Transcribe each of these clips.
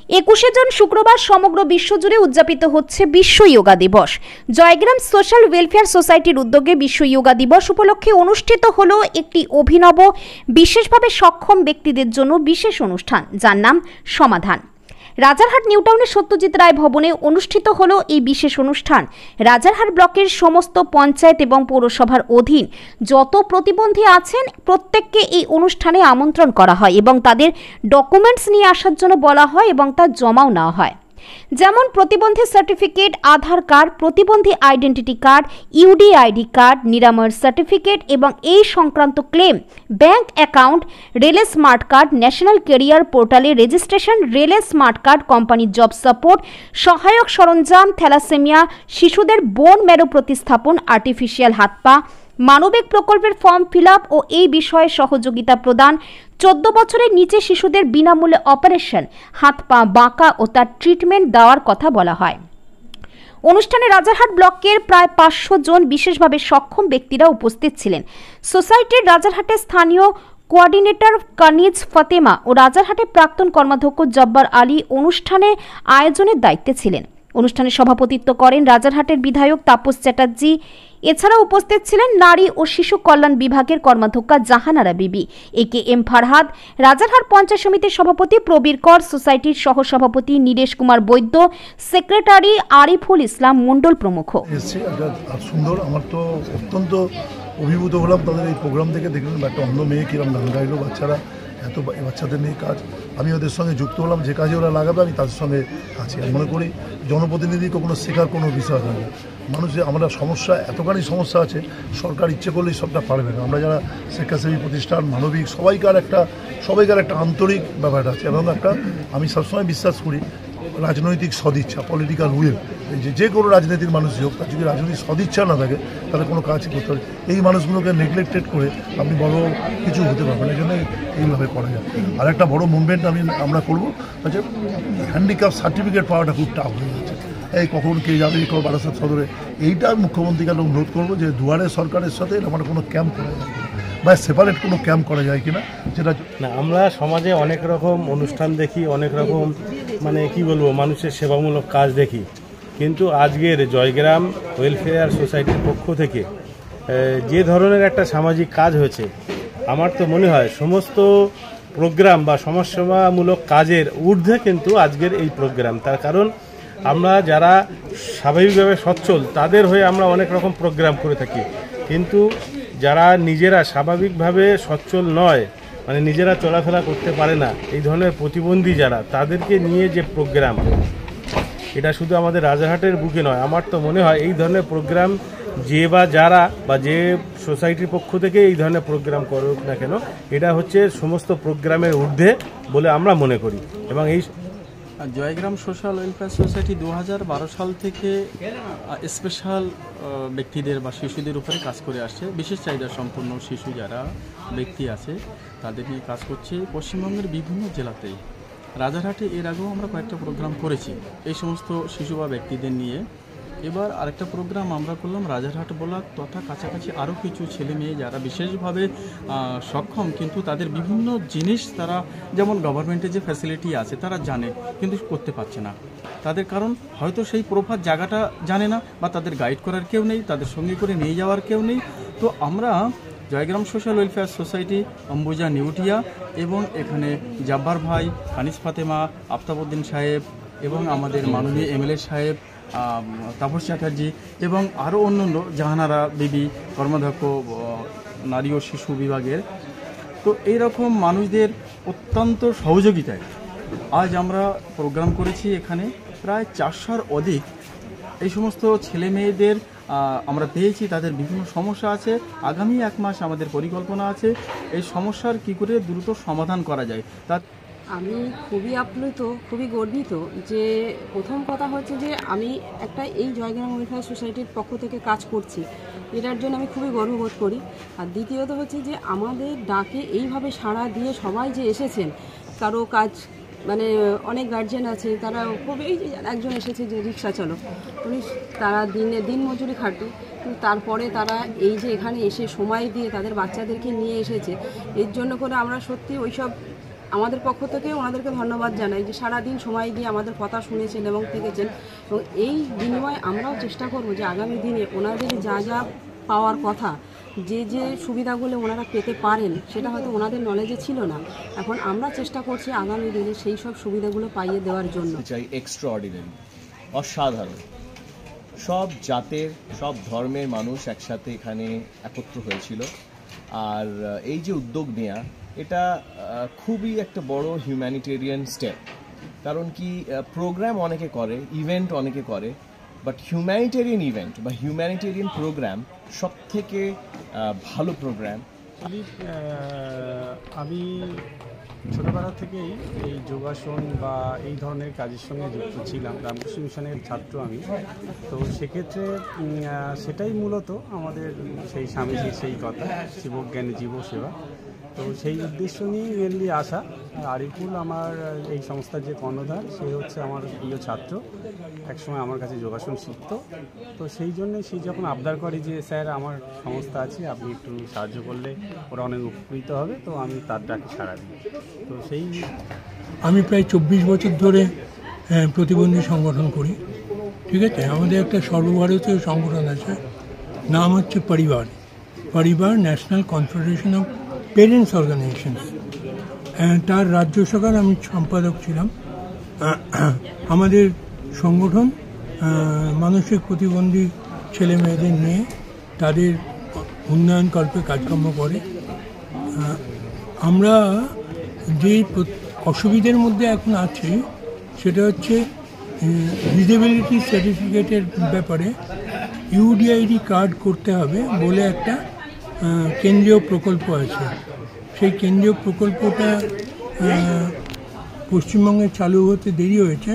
21 June শুক্রবার সমগ্র বিশ্বজুড়ে উদযাপিত হচ্ছে বিশ্ব যোগা দিবস। জয়গ্রাম সোশ্যাল ওয়েলফেয়ার সোসাইটির উদ্যোগে বিশ্ব যোগা দিবস উপলক্ষে অনুষ্ঠিত হলো একটি অভিনব বিশেষভাবে সক্ষম ব্যক্তিদের জন্য বিশেষ অনুষ্ঠান, যার নাম সমাধান। রাজারহাট নিউটাউনের সত্যজিৎ রায় ভবনে অনুষ্ঠিত হলো এই বিশেষ অনুষ্ঠান। রাজারহাট ব্লকের সমস্ত পঞ্চায়েত এবং পৌরসভার অধীন যত প্রতিবন্ধী আছেন প্রত্যেককে এই অনুষ্ঠানে আমন্ত্রণ করা হয় এবং তাদের ডকুমেন্টস নিয়ে আসার জন্য বলা হয় এবং তা জমাও নেওয়া হয়। যেমন প্রতিবন্ধী সার্টিফিকেট, আধার কার্ড, প্রতিবন্ধী আইডেন্টিটি কার্ড, ইউডিআইডি কার্ড, নিরাময়ের সার্টিফিকেট এবং এই সংক্রান্ত ক্লেম, ব্যাংক অ্যাকাউন্ট, রেলে স্মার্ট কার্ড, ন্যাশনাল ক্যারিয়ার পোর্টালে রেজিস্ট্রেশন, রেলে স্মার্ট কার্ড, কোম্পানির জব সাপোর্ট, সহায়ক সরঞ্জাম, থ্যালাসেমিয়া, শিশুদের বোন ম্যারো প্রতিস্থাপন, আর্টিফিশিয়াল হাত পা, মানবিক প্রকল্পের ফর্ম ফিল আপ ও এই বিষয়ে সহযোগিতা প্রদান, 14 বছরের নিচে শিশুদের বিনামূল্যে অপারেশন, হাত পা বাঁকা ও তার ট্রিটমেন্ট দেওয়ার কথা বলা হয়। অনুষ্ঠানে রাজারহাট ব্লকের প্রায় 500 জন বিশেষভাবে সক্ষম ব্যক্তিরা উপস্থিত ছিলেন। সোসাইটির রাজারহাটের স্থানীয় কোঅর্ডিনেটর কানিজ ফাতেমা ও রাজারহাটের প্রাক্তন কর্মাধ্যক্ষ জব্বার আলী অনুষ্ঠানে আয়োজনের দায়িত্বে ছিলেন। অনুষ্ঠানে সভাপতিত্ব করেন রাজারহাটের বিধায়ক তাপস চ্যাটার্জি। এছাড়াও উপস্থিত ছিলেন নারী ও শিশু কল্যাণ বিভাগের কর্মাধ্যক্ষা জাহানারা বিবি, এম ফারহাদ, রাজারহাট পঞ্চায়েত সমিতির সভাপতি প্রবীর কর, সোসাইটির সহসভাপতি নীরেশ কুমার বৈদ্য, সেক্রেটারি আরিফুল ইসলাম মণ্ডল প্রমুখ। সুন্দর, আমার তো অত্যন্ত অভিভূত হলাম তাদের এই প্রোগ্রাম থেকে। দেখলাম একটা অন্ধ মেয়ে কিরম গান গাইলো, বাচ্চারা এত বাচ্চাদের নিয়ে কাজ, আমি ওদের সঙ্গে যুক্ত হলাম। যে কাজে ওরা লাগাবে আমি তাদের সঙ্গে আছি। আমি মনে করি জনপ্রতিনিধি কখনো শেখার কোনো বিষয় হয় না। মানুষের আমরা সমস্যা, এতখানি সমস্যা আছে, সরকার ইচ্ছে করলেই সবটা পারবে না। আমরা যারা স্বেচ্ছাসেবী প্রতিষ্ঠান, মানবিক, সবাইকার একটা আন্তরিক ব্যাপার আছে এবং আমি সবসময় বিশ্বাস করি রাজনৈতিক সদিচ্ছা, পলিটিক্যাল উইল, যে কোনো রাজনীতির মানুষই হোক, তার যদি রাজনৈতিক সদিচ্ছা না থাকে তাহলে কোনো কাজ করতে হবে। এই মানুষগুলোকে নেগলেক্টেড করে আপনি বড় কিছু হতে পারবেন, এই জন্য এইভাবে করা যায়। আর একটা বড় মুভমেন্ট আমরা করবো, হচ্ছে হ্যান্ডিক্যাপ সার্টিফিকেট পাওয়াটা খুব টাফ হয়ে যাচ্ছে। এই কখন কে যাবে বারাসাত সদরে, এইটা মুখ্যমন্ত্রীকে অনুরোধ করবো যে দুয়ারে সরকারের সাথে আমরা কোনো ক্যাম্প করা যায় বা সেপারেট কোনো ক্যাম্প করা যায় কিনা। যেটা না, আমরা সমাজে অনেক রকম অনুষ্ঠান দেখি, অনেক রকম কি বলবো মানুষের সেবামূলক কাজ দেখি, কিন্তু আজকের জয়গ্রাম ওয়েলফেয়ার সোসাইটির পক্ষ থেকে যে ধরনের একটা সামাজিক কাজ হয়েছে, আমার তো মনে হয় সমস্ত প্রোগ্রাম বা সমাজসেবামূলক কাজের ঊর্ধ্বে কিন্তু আজকের এই প্রোগ্রাম। তার কারণ আমরা যারা স্বাভাবিকভাবে সচ্ছল তাদের হয়ে আমরা অনেক রকম প্রোগ্রাম করে থাকি, কিন্তু যারা নিজেরা স্বাভাবিকভাবে সচ্ছল নয়, নিজেরা চলাফেরা করতে পারে না, এই ধরনের প্রতিবন্ধী যারা, তাদেরকে নিয়ে যে প্রোগ্রাম, এটা শুধু আমাদের রাজারহাটের বুকে নয়, আমার তো মনে হয় এই ধরনের প্রোগ্রাম যে সোসাইটির পক্ষ থেকে এই ধরনের প্রোগ্রাম করুক না কেন, এটা হচ্ছে সমস্ত প্রোগ্রামের ঊর্ধ্বে বলে আমরা মনে করি। এবং এই জয়গ্রাম সোশ্যাল ওয়েলফেয়ার সোসাইটি 2012 সাল থেকে স্পেশাল ব্যক্তিদের বা শিশুদের উপরে কাজ করে আসছে। বিশেষ চাহিদা সম্পন্ন শিশু যারা ব্যক্তি আছে তাদের নিয়ে কাজ করছে পশ্চিমবঙ্গের বিভিন্ন জেলাতেই। রাজারহাটে এর আগেও আমরা কয়েকটা প্রোগ্রাম করেছি এই সমস্ত শিশু বা ব্যক্তিদের নিয়ে। এবার আরেকটা প্রোগ্রাম আমরা করলাম রাজারহাট ব্লক তথা কাছাকাছি আরও কিছু ছেলে মেয়ে যারা বিশেষভাবে সক্ষম, কিন্তু তাদের বিভিন্ন জিনিস তারা, যেমন গভর্নমেন্টের যে ফ্যাসিলিটি আছে তারা জানে কিন্তু করতে পারছে না। তাদের কারণ হয়তো সেই প্রপার জায়গাটা জানে না, বা তাদের গাইড করার কেউ নেই, তাদের সঙ্গে করে নিয়ে যাওয়ার কেউ নেই। তো আমরা Joygram social welfare society, Ambuja Neotia এবং এখানে জব্বার ভাই, কানিজ ফাতেমা, আফতাবউদ্দিন সাহেব এবং আমাদের মাননীয় এমএলএ সাহেব তাপস চ্যাটার্জি এবং আরও অন্যান্য জাহানারা বিবি, কর্মাধ্যক্ষ নারী ও শিশু বিভাগের, তো এইরকম মানুষদের অত্যন্ত সহযোগিতায় আজ আমরা প্রোগ্রাম করেছি। এখানে প্রায় 400-র অধিক এই সমস্ত ছেলে মেয়েদের আমরা পেয়েছি। তাদের বিভিন্ন সমস্যা আছে, আগামী 1 মাস আমাদের পরিকল্পনা আছে এই সমস্যার কী করে দ্রুত সমাধান করা যায়। আমি খুবই আপ্লুত, খুবই গর্বিত যে প্রথম কথা হচ্ছে যে আমি এই জয়গ্রাম ওয়েলফেয়ার সোসাইটির পক্ষ থেকে কাজ করছি, এটার জন্য আমি খুবই গর্ববোধ করি। আর দ্বিতীয়ত হচ্ছে যে আমাদের ডাকে এইভাবে সাড়া দিয়ে সবাই যে এসেছেন, কারো কাজ অনেক গার্জিয়ান আছে, তারা খুবই, একজন এসেছে যে রিক্সা চালক, তারা দিন মজুরি খাটে, কিন্তু তারপরে তারা এই যে এখানে এসে সময় দিয়ে তাদের বাচ্চাদেরকে নিয়ে এসেছে, এর জন্য করে আমরা সত্যি ওইসব আমাদের পক্ষ থেকে ওনাদেরকে ধন্যবাদ জানাই যে সারাদিন সময় দিয়ে আমাদের কথা শুনেছেন এবং থেকেছেন, এবং এই বিনিময়ে আমরাও চেষ্টা করব যে আগামী দিনে ওনাদের যা যা পাওয়ার কথা, যে যে সুবিধাগুলো ওনারা পেতে পারেন সেটা হয়তো ওনাদের নলেজে ছিল না, এখন আমরা চেষ্টা করছি আগামী দিনে সেই সব সুবিধাগুলো পাইয়ে দেওয়ার জন্য। চাই এক্সট্রাঅর্ডিনারি, অসাধারণ, সব জাতের সব ধর্মের মানুষ একসাথে এখানে একত্র হয়েছিল। আর এই যে উদ্যোগ নেওয়া, এটা খুবই একটা বড় হিউম্যানিটেরিয়ান স্টেপ। কারণ কি, প্রোগ্রাম অনেকে করে, ইভেন্ট অনেকে করে, বাট হিউম্যানিটেরিয়ান ইভেন্ট বা হিউম্যানিটেরিয়ান প্রোগ্রাম সব থেকে ভালো প্রোগ্রাম। আমি ছোটোবেলা থেকেই এই যোগাসন বা এই ধরনের কাজের সঙ্গে যুক্ত ছিলাম, রামকৃষ্ণ মিশনের ছাত্র আমি। তো সেক্ষেত্রে সেটাই মূলত আমাদের সেই স্বামীজির সেই কথা, শিবজ্ঞানী জীব সেবা। তো সেই উদ্দেশ্য নিয়েই মেনলি আসা। আরিফুল আমার এই সংস্থার যে কর্ণধার, সে হচ্ছে আমার প্রিয় ছাত্র, একসময় আমার কাছে যোগাসন শিখত। তো সেই জন্যে সে যখন আবদার করে যে স্যার আমার সংস্থা আছে, আপনি একটু সাহায্য করলে ওরা অনেক উপকৃত হবে, তো আমি তার ডাকে সাড়া দিই। তো সেই আমি প্রায় 24 বছর ধরে প্রতিবন্ধী সংগঠন করি, ঠিক আছে। আমাদের একটা সর্বভারতীয় সংগঠন আছে, নাম হচ্ছে Parivar National Confederation of Parents Organisation. তার রাজ্য শাখার আমি সম্পাদক ছিলাম। আমাদের সংগঠন মানসিক প্রতিবন্ধী ছেলে মেয়েদের নিয়ে তাদের উন্নয়নকল্পে কাজকর্ম করে। আমরা যে অসুবিধার মধ্যে এখন আছি সেটা হচ্ছে ডিসেবিলিটি সার্টিফিকেটের ব্যাপারে ইউডিআইডি কার্ড করতে হবে বলে একটা কেন্দ্রীয় প্রকল্প আছে। সেই কেন্দ্রীয় প্রকল্পটা পশ্চিমবঙ্গে চালু হতে দেরি হয়েছে,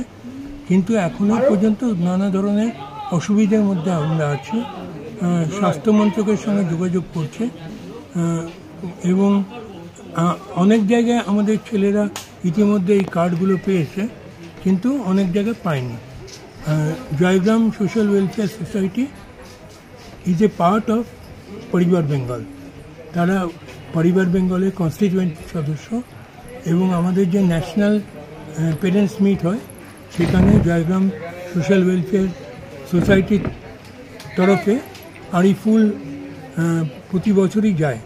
কিন্তু এখনও পর্যন্ত নানা ধরনের অসুবিধার মধ্যে আমরা আছি। স্বাস্থ্য মন্ত্রকের সঙ্গে যোগাযোগ করছে এবং অনেক জায়গায় আমাদের ছেলেরা ইতিমধ্যে এই কার্ডগুলো পেয়েছে, কিন্তু অনেক জায়গায় পায়নি। Joygram social welfare society is a part of পরিবার বেঙ্গল। তারা পরিবার বেঙ্গলের কনস্টিটিউয়েন্ট সদস্য, এবং আমাদের যে ন্যাশনাল পেরেন্টস মিট হয় সেখানে জয়গ্রাম সোশ্যাল ওয়েলফেয়ার সোসাইটির তরফে আরিফুল প্রতি বছরই যায়।